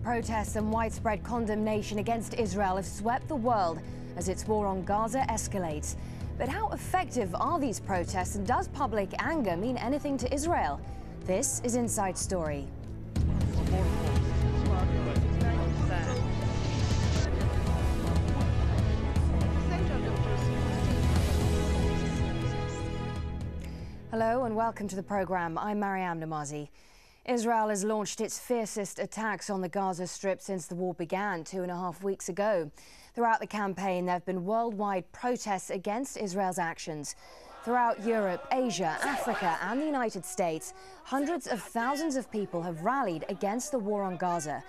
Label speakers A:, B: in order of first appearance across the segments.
A: Protests and widespread condemnation against Israel have swept the world as its war on Gaza escalates. But how effective are these protests, and does public anger mean anything to Israel? This is Inside Story. Hello and welcome to the programme. I'm Mariam Namazi. Israel has launched its fiercest attacks on the Gaza Strip since the war began 2.5 weeks ago. Throughout the campaign, there have been worldwide protests against Israel's actions. Throughout Europe, Asia, Africa and the United States, hundreds of thousands of people have rallied against the war on Gaza.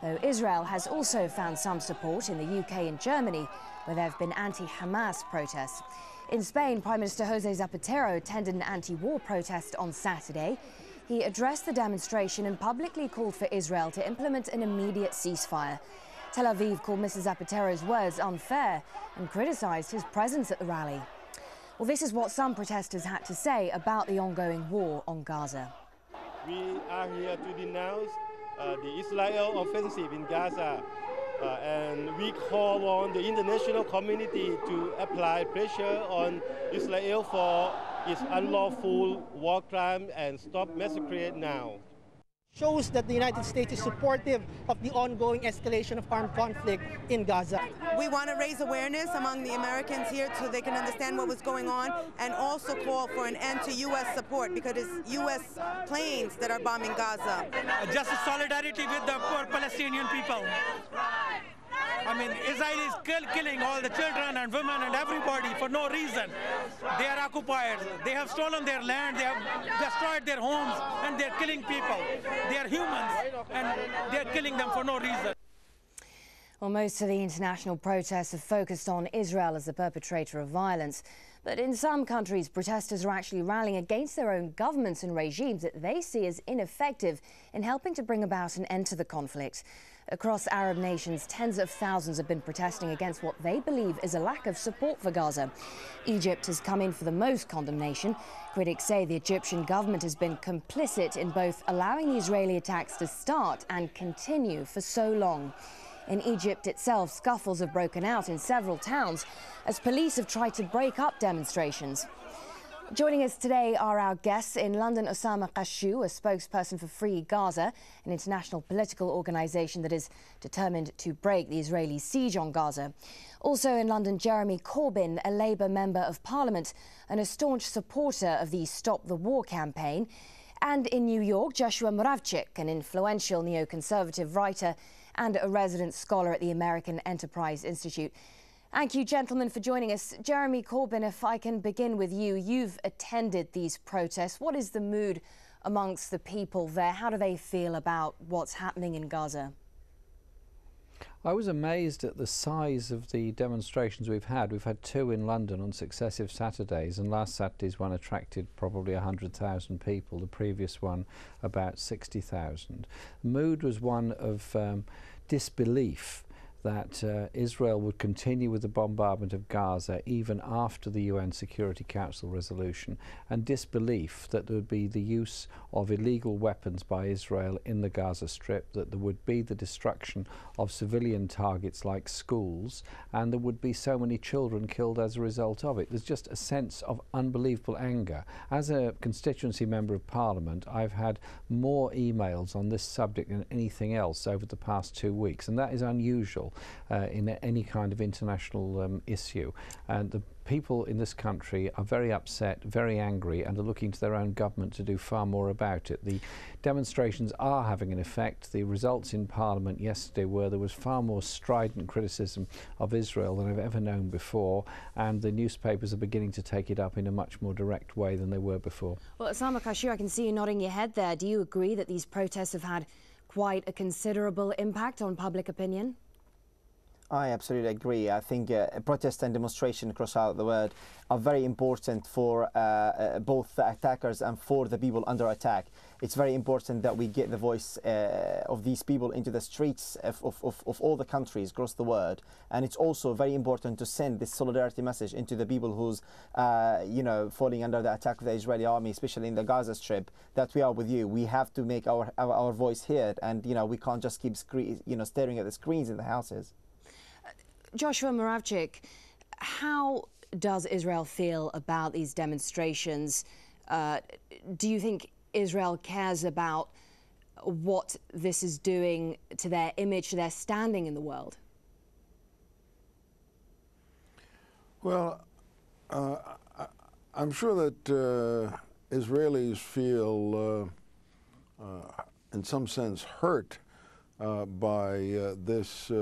A: Though Israel has also found some support in the UK and Germany, where there have been anti-Hamas protests. In Spain, Prime Minister José Zapatero attended an anti-war protest on Saturday. He addressed the demonstration and publicly called for Israel to implement an immediate ceasefire. Tel Aviv called Mr. Zapatero's words unfair and criticised his presence at the rally. Well, this is what some protesters had to say about the ongoing war on Gaza.
B: We are here to denounce the Israel offensive in Gaza, and we call on the international community to apply pressure on Israel for its unlawful war crime and stop massacre now.
C: Shows that the United States is supportive of the ongoing escalation of armed conflict in Gaza.
D: We want to raise awareness among the Americans here so they can understand what was going on, and also call for an end to U.S. support, because it's U.S. planes that are bombing Gaza.
E: Just solidarity with the poor Palestinian people. I mean, Israel is killing all the children and women and everybody for no reason. They are occupiers. They have stolen their land. They have destroyed their homes, and they're killing people. They are humans, and they're killing them for no reason.
A: Well, most of the international protests have focused on Israel as the perpetrator of violence. But in some countries, protesters are actually rallying against their own governments and regimes that they see as ineffective in helping to bring about an end to the conflict. Across Arab nations, tens of thousands have been protesting against what they believe is a lack of support for Gaza. Egypt has come in for the most condemnation. Critics say the Egyptian government has been complicit in both allowing the Israeli attacks to start and continue for so long. In Egypt itself, scuffles have broken out in several towns as police have tried to break up demonstrations. Joining us today are our guests. In London, OSAMA, QASHOO, a spokesperson for Free Gaza, an international political organisation that is determined to break the Israeli siege on Gaza. Also in London, Jeremy Corbyn, a Labour Member of Parliament and a staunch supporter of the Stop the War campaign. And in New York, Joshua MURAVCHIK, an influential neoconservative writer and a resident scholar at the American Enterprise Institute. Thank you, gentlemen, for joining us. Jeremy Corbyn, if I can begin with you. You've attended these protests. What is the mood amongst the people there? How do they feel about what's happening in Gaza?
F: I was amazed at the size of the demonstrations we've had. We've had 2 in London on successive Saturdays, and last Saturday's one attracted probably 100,000 people, the previous one about 60,000. The mood was one of disbelief that Israel would continue with the bombardment of Gaza even after the UN Security Council resolution, and disbelief that there would be the use of illegal weapons by Israel in the Gaza Strip, that there would be the destruction of civilian targets like schools, and there would be so many children killed as a result of it. There's just a sense of unbelievable anger. As a constituency member of Parliament, I've had more emails on this subject than anything else over the past 2 weeks, and that is unusual in any kind of international issue. And the people in this country are very upset, very angry, and are looking to their own government to do far more about it. The demonstrations are having an effect. The results in Parliament yesterday were there was far more strident criticism of Israel than I've ever known before, and the newspapers are beginning to take it up in a much more direct way than they were before.
A: Well, OSAMA, QASHOO, I can see you nodding your head there. Do you agree that these protests have had quite a considerable impact on public opinion?
G: I absolutely agree. I think protest and demonstration across the world are very important for both the attackers and for the people under attack. It's very important that we get the voice of these people into the streets of all the countries across the world. And it's also very important to send this solidarity message into the people who's, you know, falling under the attack of the Israeli army, especially in the Gaza Strip, that we are with you. We have to make our voice heard, and, you know, we can't just keep staring at the screens in the houses.
A: Joshua MURAVCHIK, how does Israel feel about these demonstrations? Do you think Israel cares about what this is doing to their image, to their standing in the world?
H: Well, I'm sure that Israelis feel, in some sense, hurt by this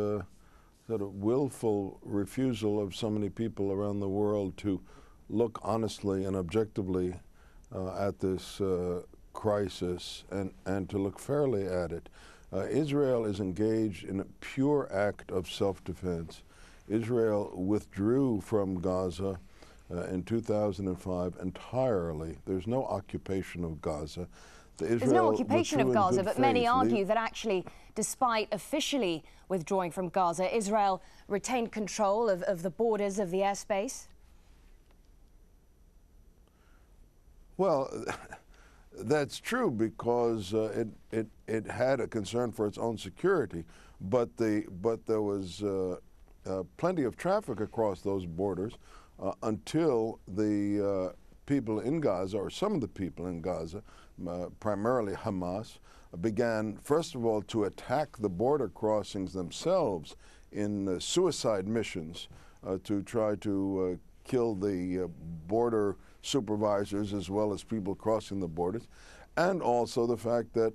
H: sort of willful refusal of so many people around the world to look honestly and objectively at this crisis and to look fairly at it. Israel is engaged in a pure act of self-defense. Israel withdrew from Gaza in 2005 entirely. There's no occupation of Gaza.
A: There's no occupation of Gaza, but many argue that actually, despite officially withdrawing from Gaza, Israel retained control of the borders of the airspace.
H: Well, that's true, because it had a concern for its own security, but there was plenty of traffic across those borders until the people in Gaza, or some of the people in Gaza, primarily Hamas, began, first of all, to attack the border crossings themselves in suicide missions to try to kill the border supervisors as well as people crossing the borders, and also the fact that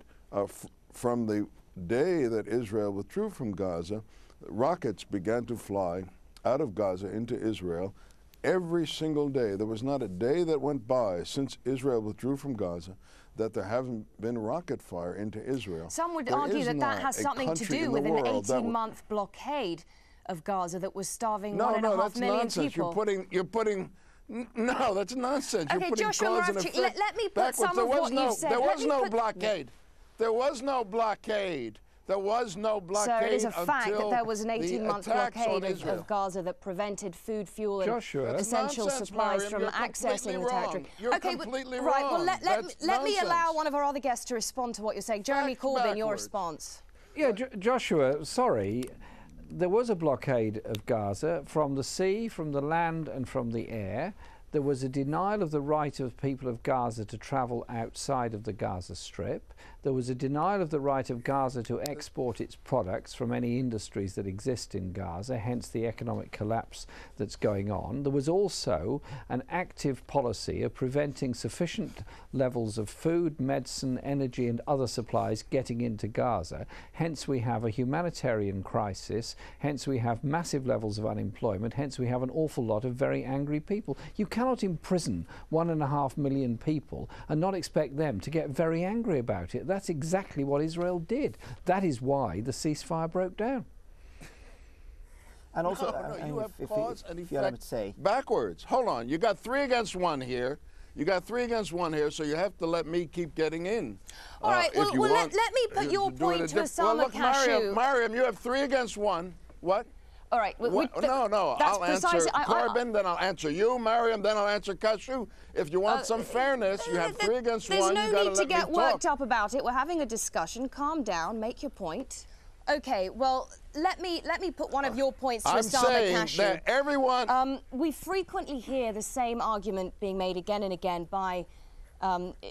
H: from the day that Israel withdrew from Gaza, rockets began to fly out of Gaza into Israel every single day. There was not a day that went by since Israel withdrew from Gaza that there haven't been rocket fire into Israel.
A: Some would argue that that has something to do with an 18-month blockade of Gaza that was starving 1.5 million people.
H: You're putting no, that's nonsense.
A: Okay,
H: You're putting
A: Joshua
H: cause and
A: MURAVCHIK,
H: effect
A: let me put
H: backwards.
A: some of what you've said.
H: There was no blockade. There was no blockade. There was no blockade.
A: So it is a fact that there was an 18-month blockade of Gaza that prevented food, fuel, and essential supplies from accessing the territory.
H: You're completely wrong.
A: Right, well, let me allow one of our other guests to respond to what you're saying. Jeremy Corbyn, your response.
F: Yeah, Joshua, sorry. There was a blockade of Gaza from the sea, from the land and from the air. There was a denial of the right of people of Gaza to travel outside of the Gaza Strip. There was a denial of the right of Gaza to export its products from any industries that exist in Gaza, hence the economic collapse that's going on. There was also an active policy of preventing sufficient levels of food, medicine, energy and other supplies getting into Gaza. Hence we have a humanitarian crisis, hence we have massive levels of unemployment, hence we have an awful lot of very angry people. You cannot imprison 1.5 million people and not expect them to get very angry about it. That's exactly what Israel did. That is why the ceasefire broke down.
G: And also,
H: you have cause and effect
G: say
H: backwards. Hold on, you got 3 against 1 here. You got 3 against 1 here, so you have to let me keep getting in.
A: All right, well, let me put your point to OSAMA QASHOO.
H: Mariam, you have 3 against 1. What?
A: All right.
H: No, I'll answer CORBYN, then I'll answer you, Mariam, then I'll answer QASHOO. If you want some fairness, you have 3 against 1.
A: There's no need to get worked up about it. We're having a discussion. Calm down. Make your point. Okay. Well, let me put one of your points to OSAMA QASHOO.
H: I'm saying that everyone.
A: We frequently hear the same argument being made again and again by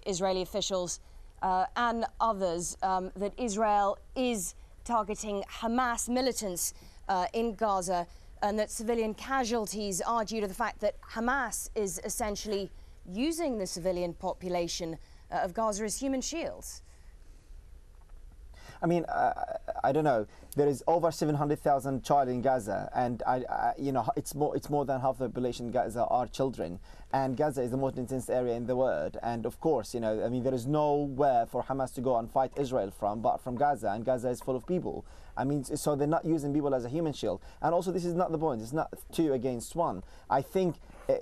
A: Israeli officials and others that Israel is targeting Hamas militants in Gaza, and that civilian casualties are due to the fact that Hamas is essentially using the civilian population of Gaza as human shields.
G: I mean, I don't know, there is over 700,000 child in Gaza, and you know, it's more than half the population in Gaza are children, and Gaza is the most intense area in the world. And of course, you know, I mean, there is nowhere for Hamas to go and fight Israel from, but from Gaza, and Gaza is full of people. I mean, so they're not using people as a human shield. And also, this is not the point. It's not 2 against 1. I think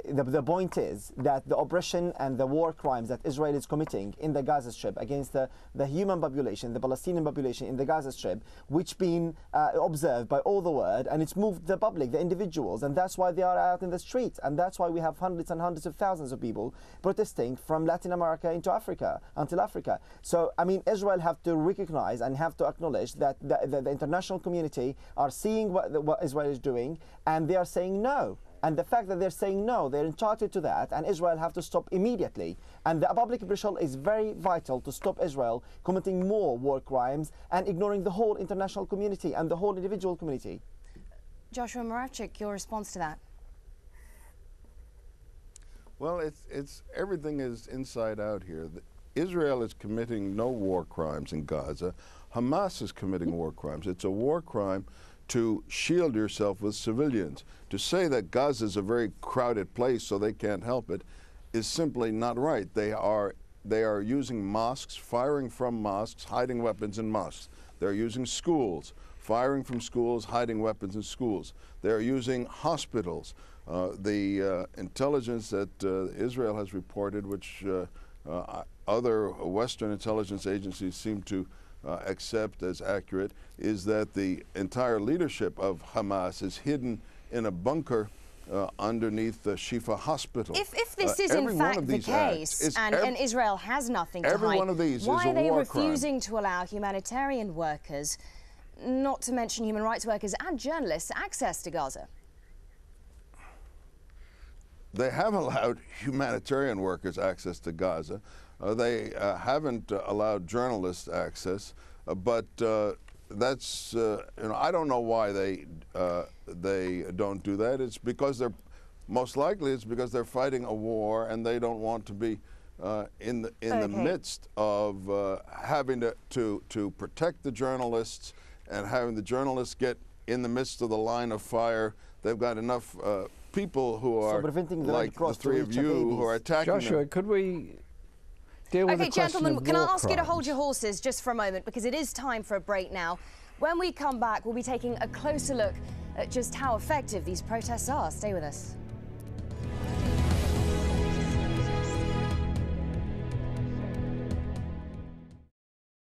G: the point is that the oppression and the war crimes that Israel is committing in the Gaza Strip against the human population, the Palestinian population in the Gaza Strip, which been observed by all the world, and it's moved the public, the individuals, and that's why they are out in the streets, and that's why we have hundreds and hundreds of thousands of people protesting from Latin America into Africa, until Africa. So, I mean, Israel have to recognize and have to acknowledge that the international community are seeing what Israel is doing, and they are saying no. And the fact that they're saying no, they're entitled to that, and Israel have to stop immediately. And the public pressure is very vital to stop Israel committing more war crimes and ignoring the whole international community and the whole individual community.
A: Joshua MURAVCHIK, your response to that?
H: Well, it's everything is inside out here. Israel is committing no war crimes in Gaza. Hamas is committing war crimes. It's a war crime to shield yourself with civilians. To say that Gaza is a very crowded place so they can't help it is simply not right. They are using mosques, firing from mosques, hiding weapons in mosques. They're using schools, firing from schools, hiding weapons in schools. They're using hospitals. The intelligence that Israel has reported, which other Western intelligence agencies seem to accept as accurate, is that the entire leadership of Hamas is hidden in a bunker underneath the Shifa hospital.
A: If this is in fact the case, and Israel has nothing to hide,
H: every one of these
A: why are they refusing
H: crime.
A: to allow humanitarian workers, not to mention human rights workers and journalists, access to Gaza?
H: They have allowed humanitarian workers access to Gaza. They haven't allowed journalists access, but that's you know, I don't know why they don't do that. It's because they're most likely it's because they're fighting a war and they don't want to be in the midst of having to protect the journalists and having the journalists get in the midst of the line of fire. They've got enough people who are like the 3 of you who are attacking
F: Joshua,
H: them.
F: could we deal with the question
A: gentlemen,
F: of
A: can I
F: war
A: ask you to
F: crimes?
A: hold your horses just for a moment, because it is time for a break now. When we come back, we'll be taking a closer look at just how effective these protests are. Stay with us.